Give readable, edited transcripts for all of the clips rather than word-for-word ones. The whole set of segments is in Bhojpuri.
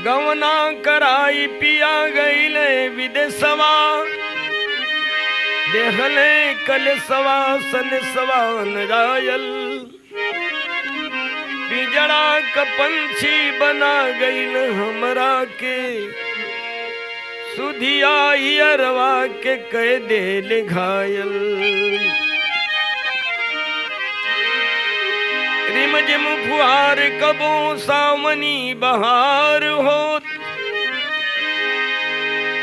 गवना कराई पिया गईले विदेशवा, देहले कल सवा सन सवान रायल, पिजड़ा का पंछी बना गईल हमरा के, सुधिया हियरवा के कह दे घायल। रिमझिम फुहार कबो सावनी बहार होत,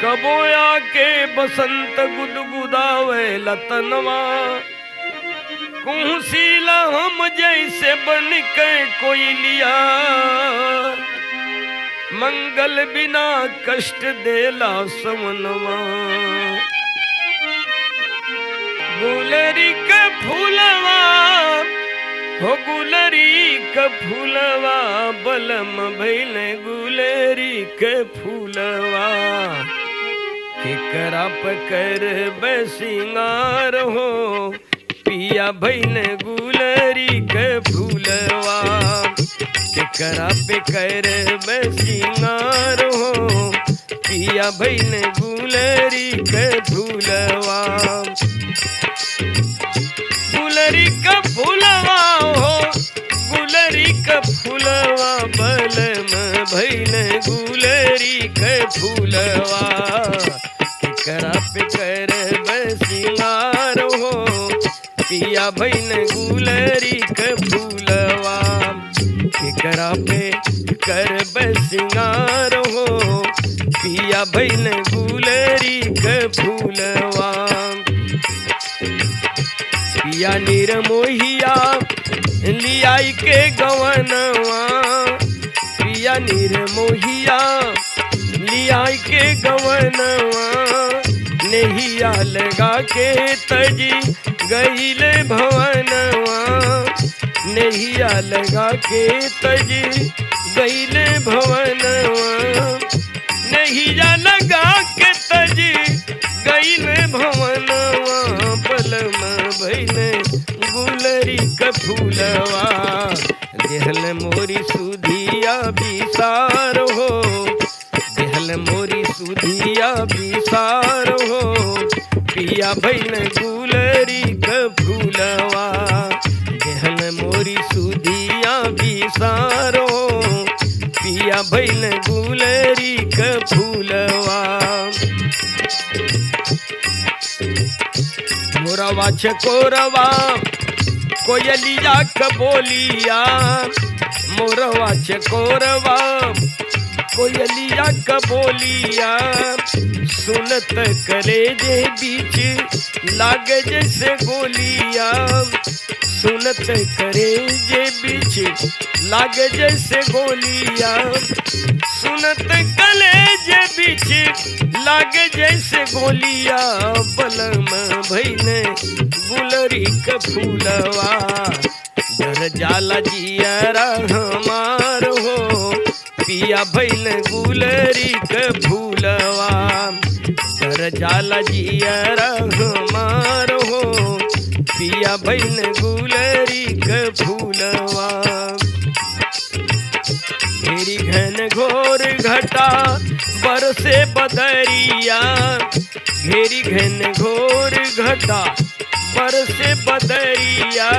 कबो आके बसंत गुदगुदावे लतनवा, कुहसीला हम जैसे बन के कोई लिया, मंगल बिना कष्ट देला समनवा। गुलरी के फूलवा हो गुलरी के फूलवा, बलम भइल गुलरी के फूलवा, केकरा पकर बेसिंगार हो, पिया भइल गुलरी के फूलवा, केकरा पे कर बेसिंगार हो, पिया भइल गुलरी के फूलवा। गुलरी का फूलवा हो गुलरी का फूलवा, बलम भइल गुलरी के फूलवा, केकरा पे कर बेसिंगार हो, पिया भइल गुलरी के फूलवा, केकरा पे कर बेसिंगार हो, पिया भइल गुलरी के फूलवा। पिया निर्मोहिया लियाई के गवनवा, पिया निर्मोहिया लियाई के गवनवा, नहिया लगा के तजी गईले भवनवा, नहिया लगा के तजी गईले भवनवा, नहिया लगा के तजी गईले भवनवा, बलम भइल गुलरी के फूलवा, देहल मोरी सुधिया बिसार हो, देहल मोरी सुधिया बिसार हो, पिया भइल गुलरी के फूलवा, देहल मोरी सुधिया बिसार हो, पिया भइल गुलरी के फूलवा। मोरवा चकोरवा कोयलिया क बोलिया, मोरवा चकोरवा कोयलिया क बोलिया, सुनत करे जे बीच लागे जैसे गोलिया, सुनत करे जे बीच लागे जैसे गोलिया, सुनत कले जे बीच लागे जैसे गोलिया, बलम भइल गुलरी के फूलवा, डर जाला जियरा हमार हो, पिया भइल गुलरी के फूलवा, डर जाला जियरा हमार हो, पिया भइल गुलरी के फूलवा। मेरी घन घोर घटा बरसे बदरिया, घेरी घन घोर घटा बरसे बदरिया,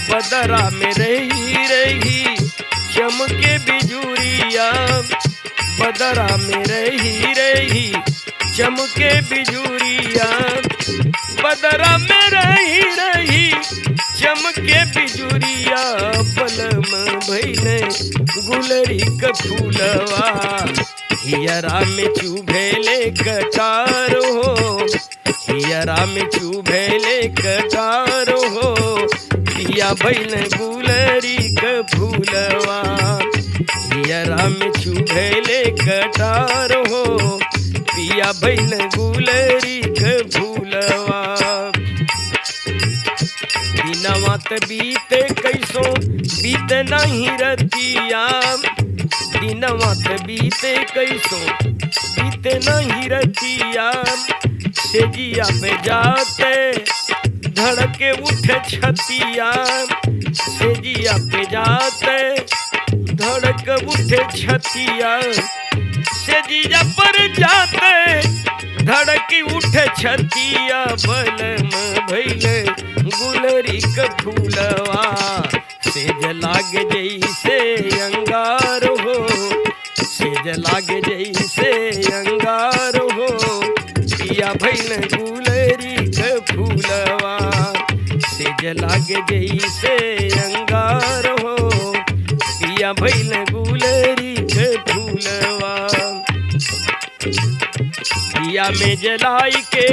बदरा में रही रही चमके बिजुरिया, बदरा में रही रही चमके बिजुरिया, बदरा में रही रही चमके बिजुरिया, बलम भइल गुलरी के फूलवा, हियरा में चुभेले कटार हो, हियरा में चुभेले कटार हो, पिया भइल गुलरी के फूलवा, हियरा में चुभेले कटार हो, पिया भइल गुलरी के फूलवा। दिनवा त बीते कैसो बीते नहीं रतिया, दिनवा त बीते कैसो बीते नहीं रतिया, तेजिया पे जाते धड़के उठे छतिया, तेजिया पे जाते धड़क उठे छतिया से जिया पर जाते धड़की उठे छतिया बलम भैले गुलरी क फूलवा सेज लागे जैसे अंगार हो सेज लागे जैसे अंगार हो पिया भैले गुलरी क फूलवा सेज लागे जैसे अंगार हो पिया भैले गुलरी क फूलवा हिया में जलाई के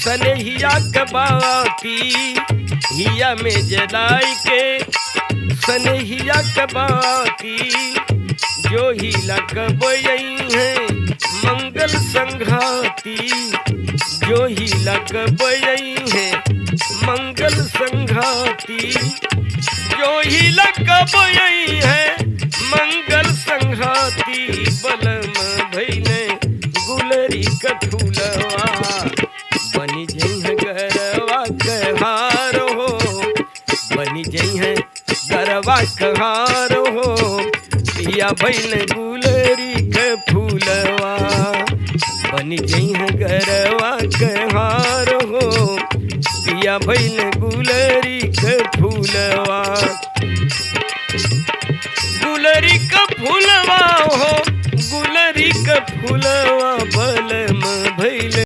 सनहिया कबाती हिया में जलाई के सनहिया कबाती जो ही लगबई है मंगल संघाती जो ही लगबई है मंगल संघाती जो ही लगबई है मंगल संघाती बलम भैले गुलरी क फूलवा बनी जइह गरवा कहार हो बनी जइह गरवा कहार हो पिया भैले गुलरी क फूलवा बनी जइह गरवा कहार हो पिया भैले गुलरी क फूलवा गुलरी क फूलवा हो गुलरी क फूलवा बलम भैले